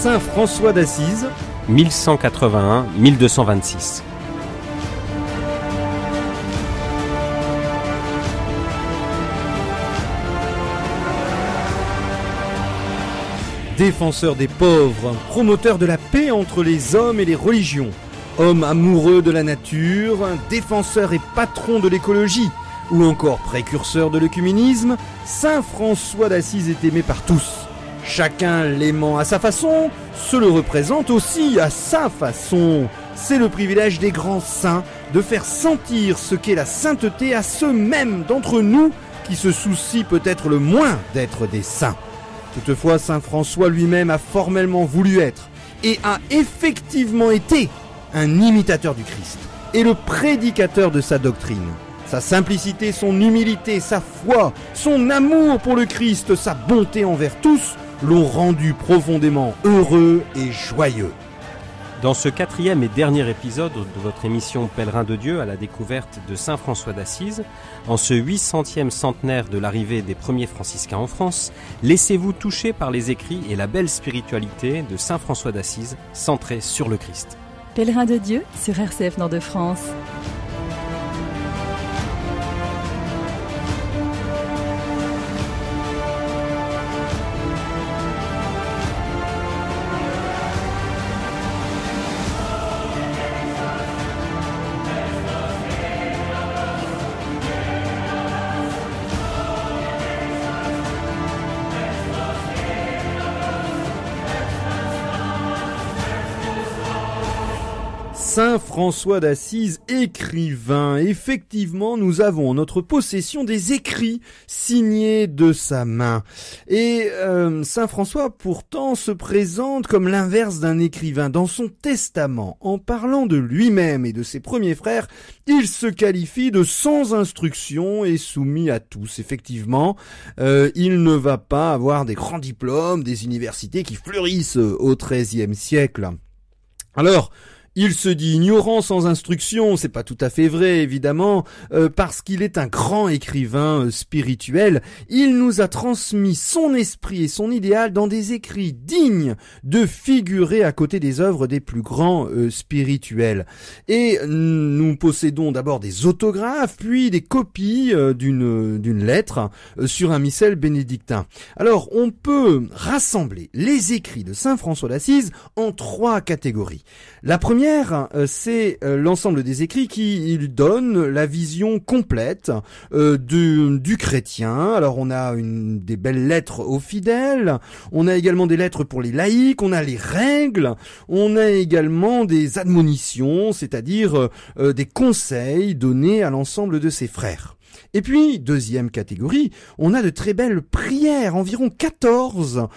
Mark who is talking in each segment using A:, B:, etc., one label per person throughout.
A: Saint François d'Assise,
B: 1181-1226.
A: défenseur des pauvres, promoteur de la paix entre les hommes et les religions, homme amoureux de la nature, défenseur et patron de l'écologie, ou encore précurseur de l'œcuménisme, Saint François d'Assise est aimé par tous. Chacun l'aimant à sa façon, se le représente aussi à sa façon. C'est le privilège des grands saints de faire sentir ce qu'est la sainteté à ceux mêmes d'entre nous qui se soucient peut-être le moins d'être des saints. Toutefois, Saint François lui-même a formellement voulu être et a effectivement été un imitateur du Christ et le prédicateur de sa doctrine. Sa simplicité, son humilité, sa foi, son amour pour le Christ, sa bonté envers tous l'ont rendu profondément heureux et joyeux.
B: Dans ce 4e et dernier épisode de votre émission Pèlerin de Dieu à la découverte de Saint François d'Assise, en ce 800e centenaire de l'arrivée des premiers franciscains en France, laissez-vous toucher par les écrits et la belle spiritualité de Saint François d'Assise centrée sur le Christ.
C: Pèlerin de Dieu sur RCF Nord de France.
A: Saint François d'Assise, écrivain. Effectivement, nous avons en notre possession des écrits signés de sa main. Et Saint François, pourtant, se présente comme l'inverse d'un écrivain. Dans son testament, en parlant de lui-même et de ses premiers frères, il se qualifie de sans instruction et soumis à tous. Effectivement, il ne va pas avoir des grands diplômes, des universités qui fleurissent au XIIIe siècle. Alors, il se dit ignorant sans instruction, c'est pas tout à fait vrai évidemment, parce qu'il est un grand écrivain spirituel. Il nous a transmis son esprit et son idéal dans des écrits dignes de figurer à côté des œuvres des plus grands spirituels. Et nous possédons d'abord des autographes, puis des copies d'une lettre sur un missel bénédictin. Alors on peut rassembler les écrits de Saint François d'Assise en 3 catégories. La première, c'est l'ensemble des écrits qui donnent la vision complète du chrétien. Alors on a des belles lettres aux fidèles, on a également des lettres pour les laïcs, on a les règles, on a également des admonitions, c'est-à-dire des conseils donnés à l'ensemble de ses frères. Et puis, deuxième catégorie, on a de très belles prières, environ 14,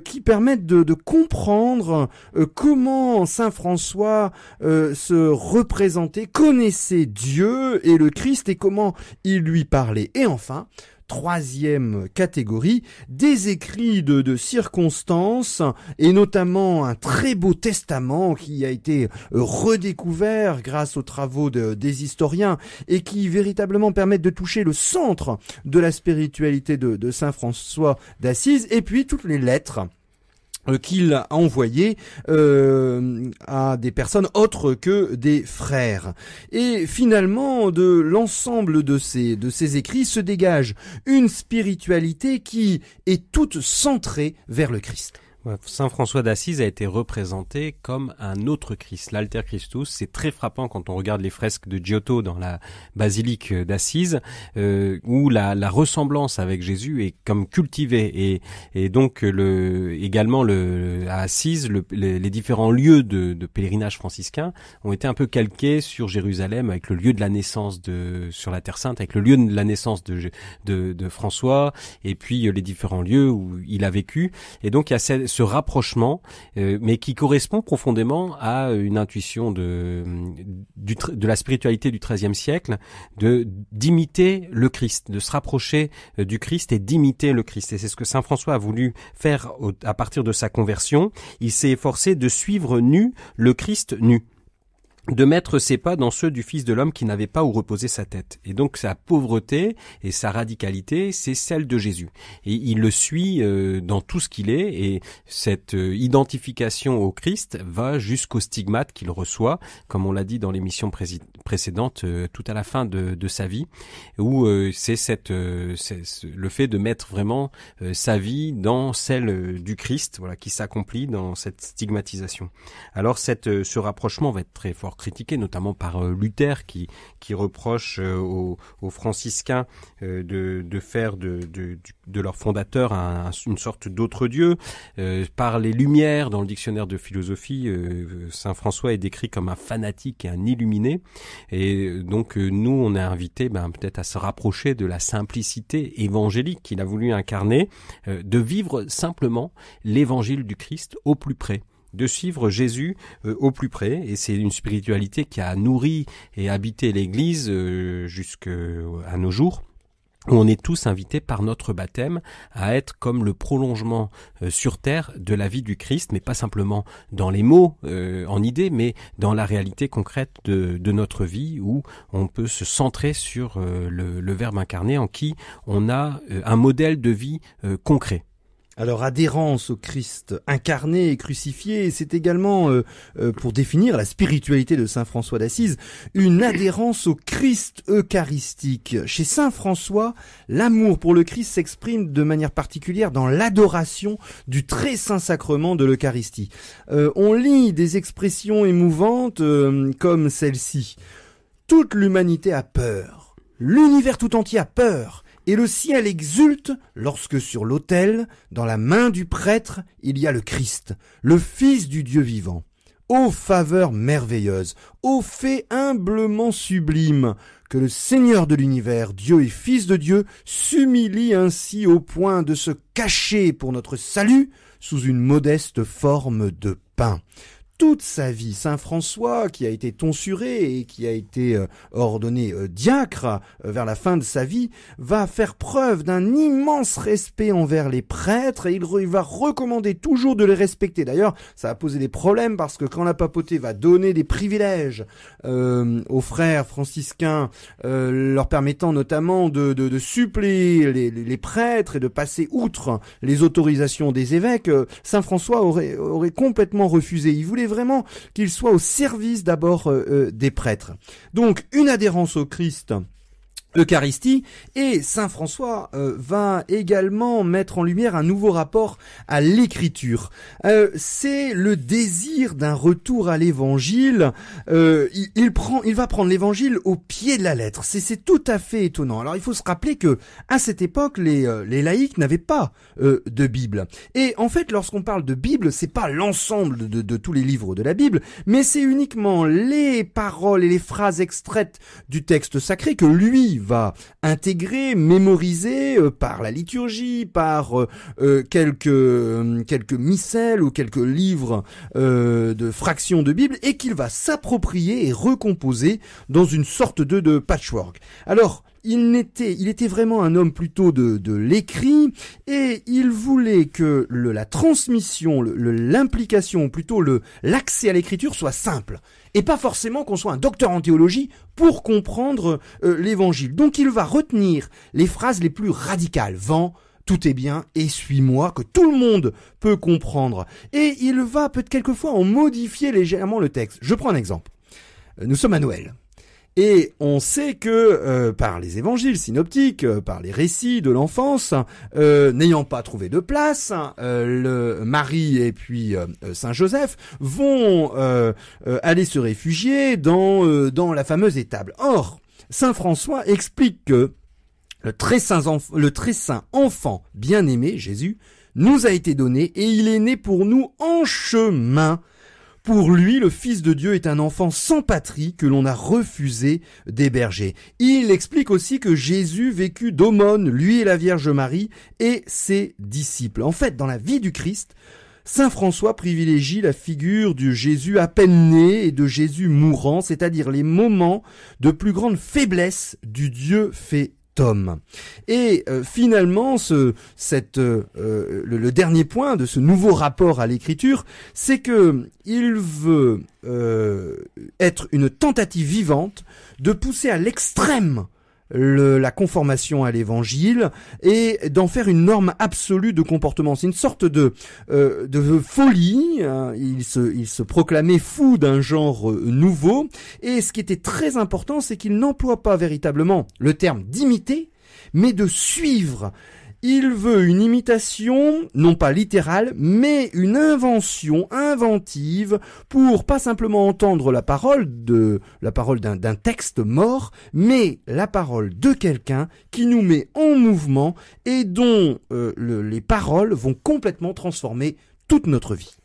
A: qui permettent de comprendre comment Saint François se représentait, connaissait Dieu et le Christ et comment il lui parlait. Et enfin, troisième catégorie, des écrits de circonstances et notamment un très beau testament qui a été redécouvert grâce aux travaux des historiens et qui véritablement permettent de toucher le centre de la spiritualité de Saint François d'Assise, et puis toutes les lettres qu'il a envoyé à des personnes autres que des frères. Et finalement, de l'ensemble de ces écrits se dégage une spiritualité qui est toute centrée vers le Christ.
B: Saint François d'Assise a été représenté comme un autre Christ, l'Alter Christus. C'est très frappant quand on regarde les fresques de Giotto dans la basilique d'Assise, où la ressemblance avec Jésus est comme cultivée. Et donc également à Assise, les différents lieux de pèlerinage franciscain ont été un peu calqués sur Jérusalem, avec le lieu de la naissance sur la Terre Sainte, avec le lieu de la naissance de François, et puis les différents lieux où il a vécu. Et donc il y a ce rapprochement, mais qui correspond profondément à une intuition de la spiritualité du XIIIe siècle, d'imiter le Christ, de se rapprocher du Christ et d'imiter le Christ. Et c'est ce que Saint François a voulu faire à partir de sa conversion. Il s'est efforcé de suivre nu le Christ nu. de mettre ses pas dans ceux du Fils de l'homme qui n'avait pas où reposer sa tête. Et donc sa pauvreté et sa radicalité, c'est celle de Jésus. Et il le suit dans tout ce qu'il est, et cette identification au Christ va jusqu'au stigmate qu'il reçoit, comme on l'a dit dans l'émission précédente, tout à la fin de sa vie, où c'est le fait de mettre vraiment sa vie dans celle du Christ, voilà, qui s'accomplit dans cette stigmatisation. Alors ce rapprochement va être très fort critiqué, notamment par Luther qui reproche aux franciscains de faire de leur fondateur une sorte d'autre Dieu. Par les Lumières, dans le dictionnaire de philosophie, Saint François est décrit comme un fanatique et un illuminé. Et donc nous, on est invités peut-être à se rapprocher de la simplicité évangélique qu'il a voulu incarner, de vivre simplement l'évangile du Christ au plus près, de suivre Jésus au plus près. Et c'est une spiritualité qui a nourri et habité l'Église jusqu'à nos jours, où on est tous invités par notre baptême à être comme le prolongement sur terre de la vie du Christ, mais pas simplement dans les mots, en idées, mais dans la réalité concrète de notre vie, où on peut se centrer sur le Verbe incarné, en qui on a un modèle de vie concret.
A: Alors, adhérence au Christ incarné et crucifié, c'est également, pour définir la spiritualité de saint François d'Assise, une adhérence au Christ eucharistique. Chez saint François, l'amour pour le Christ s'exprime de manière particulière dans l'adoration du très saint sacrement de l'Eucharistie. On lit des expressions émouvantes comme celle-ci. Toute l'humanité a peur, l'univers tout entier a peur, et le ciel exulte lorsque sur l'autel, dans la main du prêtre, il y a le Christ, le Fils du Dieu vivant. Ô faveur merveilleuse, ô fait humblement sublime, que le Seigneur de l'univers, Dieu et Fils de Dieu, s'humilie ainsi au point de se cacher pour notre salut sous une modeste forme de pain. Toute sa vie, saint François, qui a été tonsuré et qui a été ordonné diacre vers la fin de sa vie, va faire preuve d'un immense respect envers les prêtres, et il va recommander toujours de les respecter. D'ailleurs, ça a posé des problèmes parce que quand la papauté va donner des privilèges aux frères franciscains, leur permettant notamment de suppléer les prêtres et de passer outre les autorisations des évêques, saint François aurait complètement refusé. Il voulait vraiment qu'il soit au service d'abord des prêtres. Donc une adhérence au Christ Eucharistie, et saint François va également mettre en lumière un nouveau rapport à l'écriture. C'est le désir d'un retour à l'évangile. Il va prendre l'évangile au pied de la lettre. C'est tout à fait étonnant. Alors il faut se rappeler que à cette époque les laïcs n'avaient pas de Bible. Et en fait, lorsqu'on parle de Bible, c'est pas l'ensemble de tous les livres de la Bible, mais c'est uniquement les paroles et les phrases extraites du texte sacré que lui va intégrer, mémoriser par la liturgie, par quelques missels ou quelques livres de fractions de Bible, et qu'il va s'approprier et recomposer dans une sorte de patchwork. Alors, il était vraiment un homme plutôt de l'écrit, et il voulait que la transmission, l'implication, ou plutôt l'accès à l'écriture soit simple, et pas forcément qu'on soit un docteur en théologie pour comprendre l'évangile. Donc il va retenir les phrases les plus radicales. Vent, tout est bien, et suis-moi, que tout le monde peut comprendre. Et il va peut-être quelquefois en modifier légèrement le texte. Je prends un exemple. Nous sommes à Noël. Et on sait que par les évangiles synoptiques, par les récits de l'enfance, n'ayant pas trouvé de place, Marie et puis Saint Joseph vont aller se réfugier dans la fameuse étable. Or, Saint François explique que le très saint enfant bien-aimé, Jésus, nous a été donné, et il est né pour nous en chemin. Pour lui, le Fils de Dieu est un enfant sans patrie que l'on a refusé d'héberger. Il explique aussi que Jésus vécut d'aumône, lui et la Vierge Marie, et ses disciples. En fait, dans la vie du Christ, saint François privilégie la figure du Jésus à peine né et de Jésus mourant, c'est-à-dire les moments de plus grande faiblesse du Dieu fait homme. Et finalement, le dernier point de ce nouveau rapport à l'écriture, c'est que il veut être une tentative vivante de pousser à l'extrême la conformation à l'évangile et d'en faire une norme absolue de comportement. C'est une sorte de folie. Hein. Il se proclamait fou d'un genre nouveau. Et ce qui était très important, c'est qu'il n'emploie pas véritablement le terme d'imiter, mais de suivre. Il veut une imitation, non pas littérale, mais une invention inventive pour pas simplement entendre la parole d'un texte mort, mais la parole de quelqu'un qui nous met en mouvement et dont les paroles vont complètement transformer toute notre vie.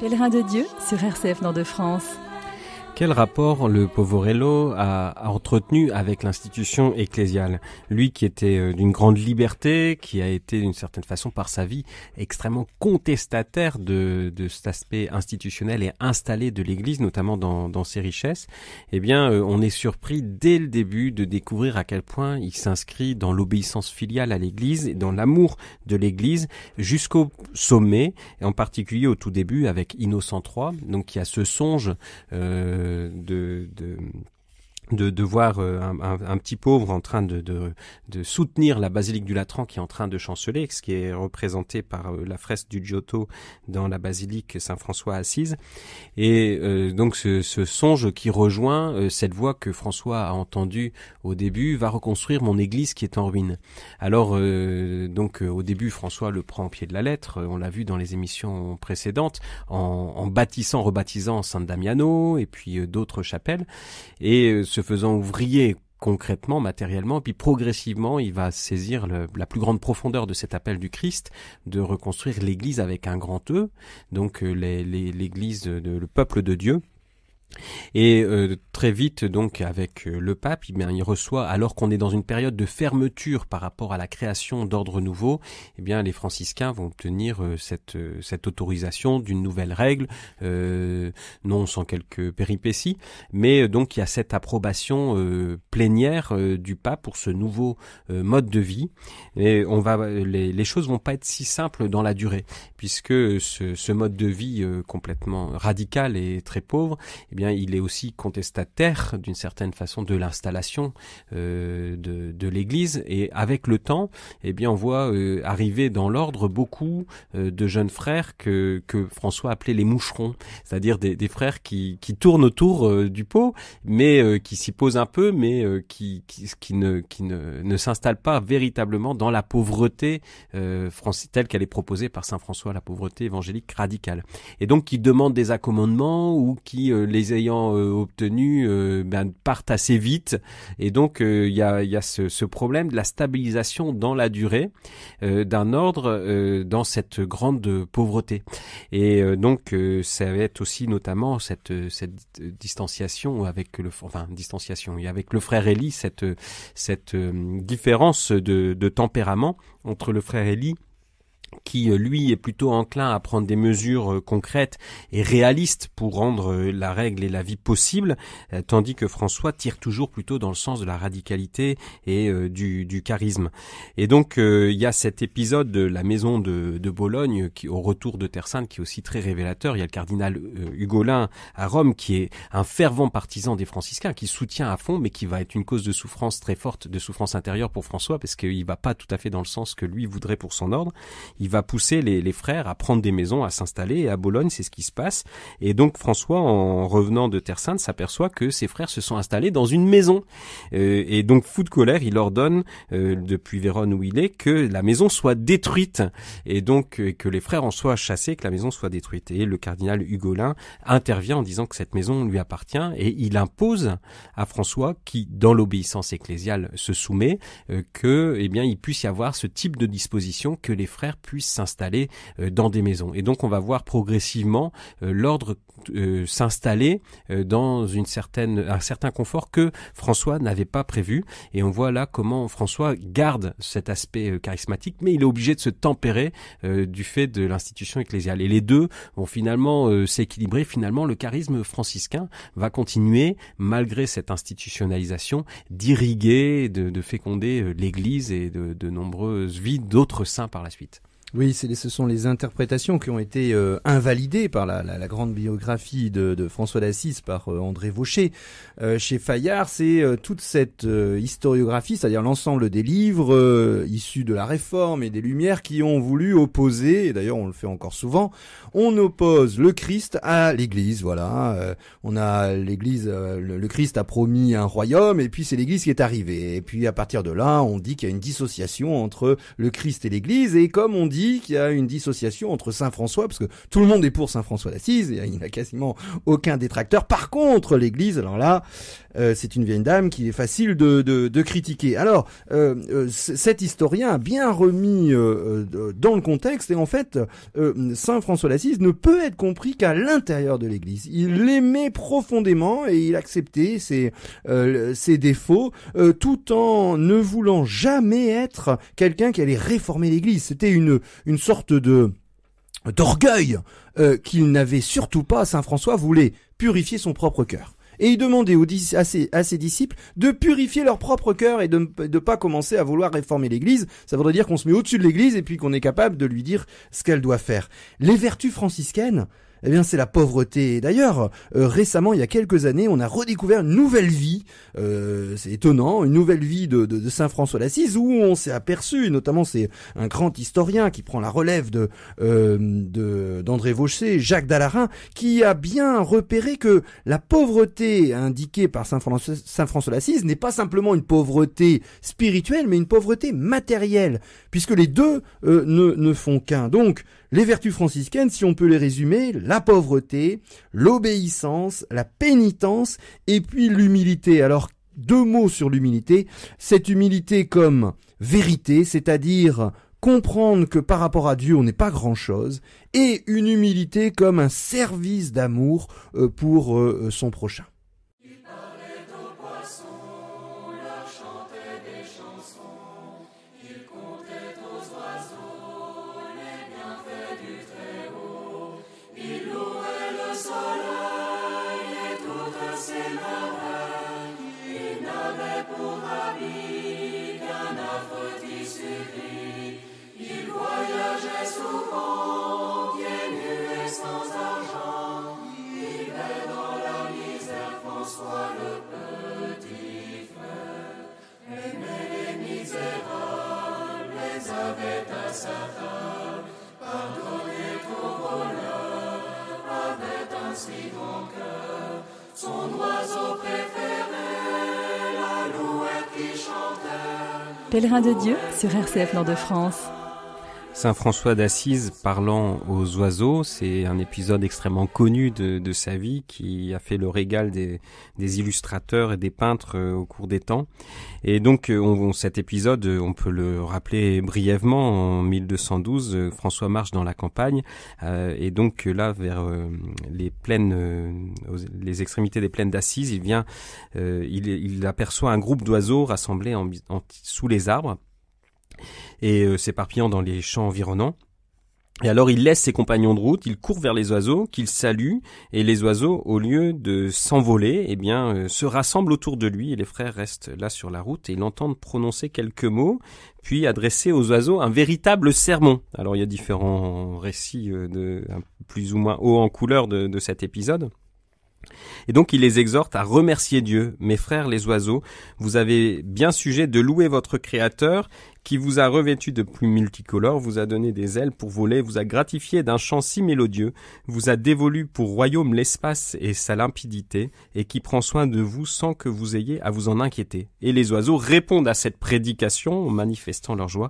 C: Pèlerin de Dieu sur RCF Nord de France.
B: Quel rapport le Poverello a entretenu avec l'institution ecclésiale? Lui qui était d'une grande liberté, qui a été d'une certaine façon par sa vie extrêmement contestataire de cet aspect institutionnel et installé de l'Église, notamment dans ses richesses, eh bien on est surpris dès le début de découvrir à quel point il s'inscrit dans l'obéissance filiale à l'Église et dans l'amour de l'Église jusqu'au sommet, et en particulier au tout début avec Innocent III, donc il y a ce songe de voir un petit pauvre en train de soutenir la basilique du Latran qui est en train de chanceler, ce qui est représenté par la fresque du Giotto dans la basilique Saint-François à Assise. Et donc ce songe qui rejoint cette voix que François a entendue au début, va reconstruire mon église qui est en ruine. Alors au début François le prend au pied de la lettre, on l'a vu dans les émissions précédentes, en rebaptisant San Damiano et puis d'autres chapelles, et se faisant ouvrier concrètement, matériellement, puis progressivement, il va saisir la plus grande profondeur de cet appel du Christ, de reconstruire l'Église avec un grand E, donc l'Église, le peuple de Dieu. Et très vite donc avec le pape, il reçoit, alors qu'on est dans une période de fermeture par rapport à la création d'ordre nouveau, eh bien les franciscains vont obtenir cette autorisation d'une nouvelle règle, non sans quelques péripéties, mais donc il y a cette approbation plénière du pape pour ce nouveau mode de vie. Et les choses vont pas être si simples dans la durée, puisque ce mode de vie complètement radical et très pauvre, eh bien il est aussi contestataire d'une certaine façon de l'installation de l'Église, et avec le temps, eh bien on voit arriver dans l'ordre beaucoup de jeunes frères que François appelait les moucherons, c'est-à-dire des frères qui tournent autour du pot, mais qui s'y posent un peu, mais qui ne s'installent pas véritablement dans la pauvreté telle qu'elle est proposée par saint François, la pauvreté évangélique radicale, et donc qui demandent des accommodements ou qui les ayant obtenus partent assez vite, et donc il y a ce problème de la stabilisation dans la durée d'un ordre dans cette grande pauvreté, et donc ça va être aussi notamment cette distanciation avec le frère Élie, cette différence de tempérament entre le frère Élie qui lui est plutôt enclin à prendre des mesures concrètes et réalistes pour rendre la règle et la vie possible, tandis que François tire toujours plutôt dans le sens de la radicalité et du charisme. Et donc il y a cet épisode de la maison de Bologne qui, au retour de Terre Sainte, qui est aussi très révélateur. Il y a le cardinal Hugolin à Rome qui est un fervent partisan des franciscains, qui soutient à fond, mais qui va être une cause de souffrance très forte, de souffrance intérieure pour François, parce qu'il va pas tout à fait dans le sens que lui voudrait pour son ordre. Il va pousser les frères à prendre des maisons, à s'installer, et à Bologne, c'est ce qui se passe. Et donc François, en revenant de Terre Sainte, s'aperçoit que ses frères se sont installés dans une maison. Et donc, fou de colère, il ordonne, depuis Vérone où il est, que la maison soit détruite. Et donc, que les frères en soient chassés, que la maison soit détruite. Et le cardinal Hugolin intervient en disant que cette maison lui appartient, et il impose à François, qui, dans l'obéissance ecclésiale, se soumet, que, eh bien, il puisse y avoir ce type de disposition, que les frères puissent s'installer dans des maisons. Et donc on va voir progressivement l'ordre s'installer dans un certain confort que François n'avait pas prévu. Et on voit là comment François garde cet aspect charismatique, mais il est obligé de se tempérer du fait de l'institution ecclésiale. Et les deux vont finalement s'équilibrer. Finalement, le charisme franciscain va continuer, malgré cette institutionnalisation, d'irriguer, de féconder l'Église et de nombreuses vies d'autres saints par la suite.
A: Oui, ce sont les interprétations qui ont été invalidées par la grande biographie de François d'Assise par André Vaucher. Chez Fayard, c'est toute cette historiographie, c'est-à-dire l'ensemble des livres issus de la Réforme et des Lumières qui ont voulu opposer, et d'ailleurs on le fait encore souvent, on oppose le Christ à l'Église, voilà. On a l'Église, le Christ a promis un royaume, et puis c'est l'Église qui est arrivée. Et puis à partir de là, on dit qu'il y a une dissociation entre le Christ et l'Église, et comme on dit qu'il y a une dissociation entre Saint François, parce que tout le monde est pour Saint François d'Assise, et il n'y a quasiment aucun détracteur. Par contre, l'Église, alors là, c'est une vieille dame qu'il est facile de critiquer. Alors, cet historien a bien remis dans le contexte, et en fait, Saint François d'Assise ne peut être compris qu'à l'intérieur de l'Église. Il l'aimait profondément et il acceptait ses défauts, tout en ne voulant jamais être quelqu'un qui allait réformer l'Église. C'était une sorte d'orgueil qu'il n'avait surtout pas. Saint François voulait purifier son propre cœur. Et il demandait à ses disciples de purifier leur propre cœur et de pas commencer à vouloir réformer l'Église. Ça voudrait dire qu'on se met au-dessus de l'Église et puis qu'on est capable de lui dire ce qu'elle doit faire. Les vertus franciscaines, eh bien, c'est la pauvreté. D'ailleurs, récemment, il y a quelques années, on a redécouvert une nouvelle vie. C'est étonnant, une nouvelle vie de Saint François d'Assise, où on s'est aperçu, notamment c'est un grand historien qui prend la relève d'André Vaucher, Jacques Dallarin, qui a bien repéré que la pauvreté indiquée par Saint François d'Assise n'est pas simplement une pauvreté spirituelle, mais une pauvreté matérielle, puisque les deux ne font qu'un. Donc, les vertus franciscaines, si on peut les résumer, la pauvreté, l'obéissance, la pénitence et puis l'humilité. Alors, 2 mots sur l'humilité. Cette humilité comme vérité, c'est-à-dire comprendre que par rapport à Dieu, on n'est pas grand-chose, et une humilité comme un service d'amour pour son prochain.
C: Pèlerin de Dieu sur RCF Nord de France.
B: Saint François d'Assise parlant aux oiseaux, c'est un épisode extrêmement connu de sa vie qui a fait le régal des illustrateurs et des peintres au cours des temps. Et donc cet épisode, on peut le rappeler brièvement. En 1212, François marche dans la campagne et donc là vers les extrémités des plaines d'Assise, il aperçoit un groupe d'oiseaux rassemblés sous les arbres et s'éparpillant dans les champs environnants. Et alors il laisse ses compagnons de route, il court vers les oiseaux, qu'il salue, et les oiseaux, au lieu de s'envoler, eh bien, se rassemblent autour de lui, et les frères restent là sur la route, et ils l'entendent prononcer quelques mots, puis adresser aux oiseaux un véritable sermon. Alors il y a différents récits plus ou moins haut en couleur de cet épisode. Et donc il les exhorte à remercier Dieu. Mes frères les oiseaux, vous avez bien sujet de louer votre Créateur qui vous a revêtu de plumes multicolores, vous a donné des ailes pour voler, vous a gratifié d'un chant si mélodieux, vous a dévolu pour royaume l'espace et sa limpidité, et qui prend soin de vous sans que vous ayez à vous en inquiéter. Et les oiseaux répondent à cette prédication en manifestant leur joie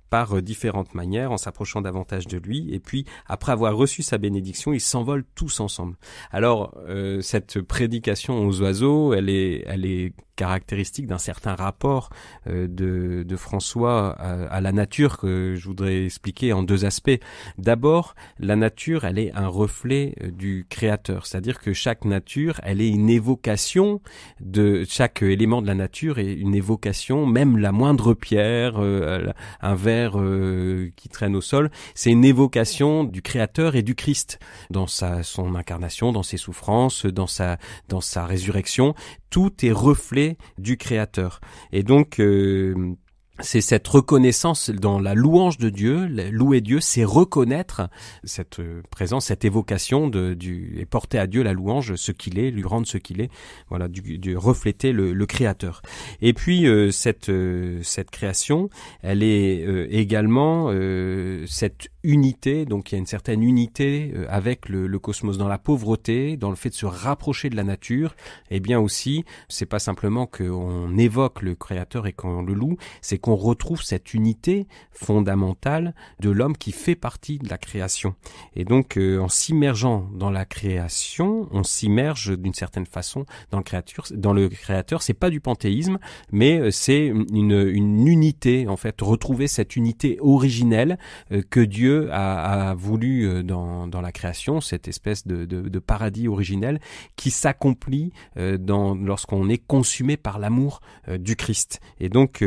B: par différentes manières, en s'approchant davantage de lui, et puis après avoir reçu sa bénédiction, ils s'envolent tous ensemble. Alors cette prédication aux oiseaux, elle est caractéristique d'un certain rapport de François à la nature que je voudrais expliquer en deux aspects. D'abord, la nature, elle est un reflet du Créateur, c'est-à-dire que chaque nature, elle est une évocation de chaque élément de la nature est une évocation, même la moindre pierre, un verre qui traîne au sol, c'est une évocation du Créateur et du Christ dans son incarnation, dans ses souffrances, dans sa résurrection. Tout est reflet du Créateur. Et donc, c'est cette reconnaissance dans la louange de Dieu, louer Dieu, c'est reconnaître cette présence, cette évocation et porter à Dieu la louange, ce qu'il est, lui rendre ce qu'il est, voilà, du refléter le Créateur. Et puis cette création, elle est également cette unité, donc il y a une certaine unité avec le cosmos dans la pauvreté, dans le fait de se rapprocher de la nature, et bien aussi, c'est pas simplement qu'on évoque le Créateur et qu'on le loue, c'est qu'on retrouve cette unité fondamentale de l'homme qui fait partie de la création. Et donc, en s'immergeant dans la création, on s'immerge d'une certaine façon dans le Créateur. C'est pas du panthéisme, mais c'est une unité, en fait, retrouver cette unité originelle que Dieu a voulu dans la création, cette espèce de paradis originel qui s'accomplit lorsqu'on est consumé par l'amour du Christ. Et donc,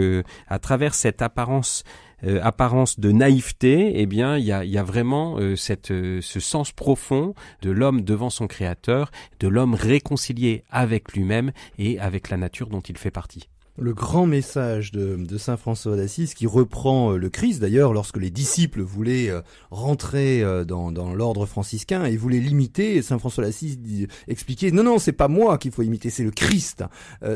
B: à travers cette apparence de naïveté, eh bien, il y a vraiment ce sens profond de l'homme devant son Créateur, de l'homme réconcilié avec lui-même et avec la nature dont il fait partie.
A: Le grand message de saint François d'Assise qui reprend le Christ d'ailleurs lorsque les disciples voulaient rentrer dans l'ordre franciscain et voulaient l'imiter, saint François d'Assise expliquait non c'est pas moi qu'il faut imiter, c'est le Christ.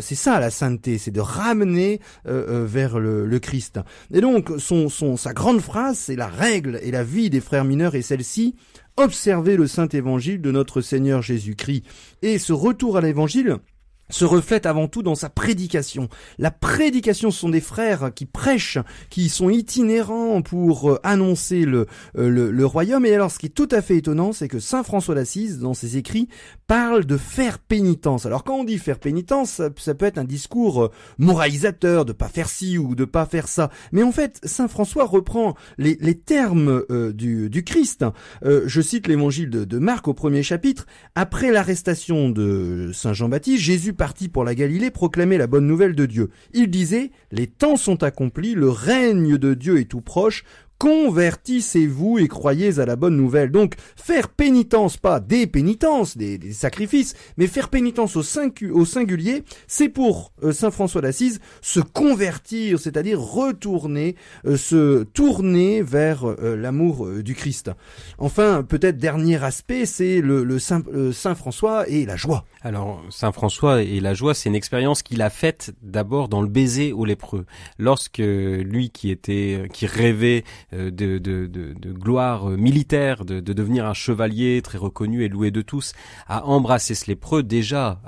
A: C'est ça la sainteté, c'est de ramener vers le Christ. Et donc sa grande phrase, c'est la règle et la vie des frères mineurs, et celle-ci: observer le saint évangile de notre Seigneur Jésus-Christ. Et ce retour à l'évangile se reflète avant tout dans sa prédication. La prédication, ce sont des frères qui prêchent, qui sont itinérants pour annoncer le royaume. Et alors, ce qui est tout à fait étonnant, c'est que saint François d'Assise, dans ses écrits, parle de faire pénitence. Alors, quand on dit faire pénitence, ça peut être un discours moralisateur, de pas faire ci ou de pas faire ça. Mais en fait, saint François reprend les termes du Christ. Je cite l'évangile de Marc au 1er chapitre. Après l'arrestation de saint Jean-Baptiste, Jésus parti pour la Galilée proclamait la bonne nouvelle de Dieu. Il disait: les temps sont accomplis, le règne de Dieu est tout proche, convertissez-vous et croyez à la bonne nouvelle. Donc, faire pénitence, pas des pénitences, des sacrifices, mais faire pénitence au singulier, c'est pour saint François d'Assise se convertir, c'est-à-dire se tourner vers l'amour du Christ. Enfin, peut-être dernier aspect, c'est le saint François et la joie.
B: Alors, saint François et la joie, c'est une expérience qu'il a faite d'abord dans le baiser aux lépreux. Lorsque lui qui rêvait de gloire militaire, de devenir un chevalier très reconnu et loué de tous, a embrassé ce lépreux déjà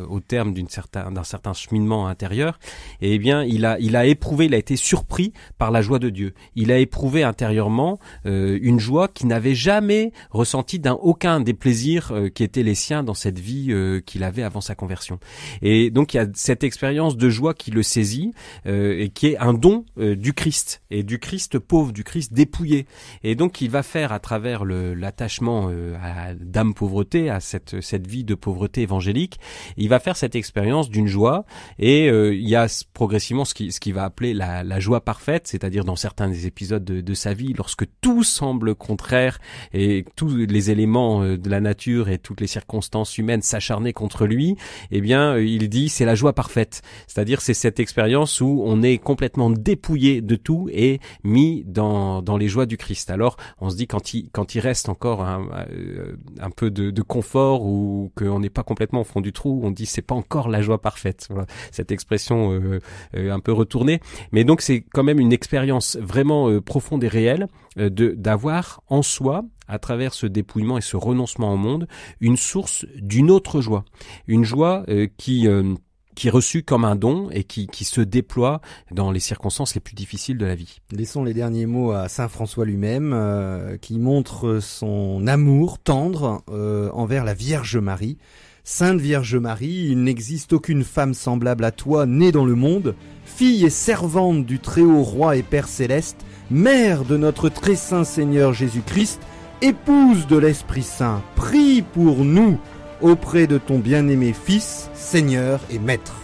B: au terme d'un certain cheminement intérieur, et bien il a été surpris par la joie de Dieu. Il a éprouvé intérieurement une joie qu'il n'avait jamais ressentie dans aucun des plaisirs qui étaient les siens dans cette vie qu'il avait avant sa conversion. Et donc il y a cette expérience de joie qui le saisit et qui est un don du Christ, et du Christ pauvre, du Christ dépouillé. Et donc il va faire à travers l'attachement à d'âme pauvreté, à cette vie de pauvreté évangélique, il va faire cette expérience d'une joie, et il y a progressivement ce qui va appeler la joie parfaite, c'est-à-dire dans certains des épisodes de sa vie, lorsque tout semble contraire et tous les éléments de la nature et toutes les circonstances humaines s'acharner contre lui, eh bien il dit c'est la joie parfaite, c'est-à-dire c'est cette expérience où on est complètement dépouillé de tout et mis dans les joies du Christ. Alors on se dit quand il reste encore un peu de confort, ou qu'on n'est pas complètement au fond du trou, on dit c'est pas encore la joie parfaite. Voilà, cette expression un peu retournée, mais donc c'est quand même une expérience vraiment profonde et réelle d'avoir en soi, à travers ce dépouillement et ce renoncement au monde, une source d'une autre joie, une joie qui est reçue comme un don et qui se déploie dans les circonstances les plus difficiles de la vie.
A: Laissons les derniers mots à saint François lui-même, qui montre son amour tendre envers la Vierge Marie. Sainte Vierge Marie, il n'existe aucune femme semblable à toi née dans le monde, fille et servante du Très-Haut Roi et Père Céleste, mère de notre très saint Seigneur Jésus-Christ, épouse de l'Esprit Saint, prie pour nous auprès de ton bien-aimé Fils, Seigneur et Maître.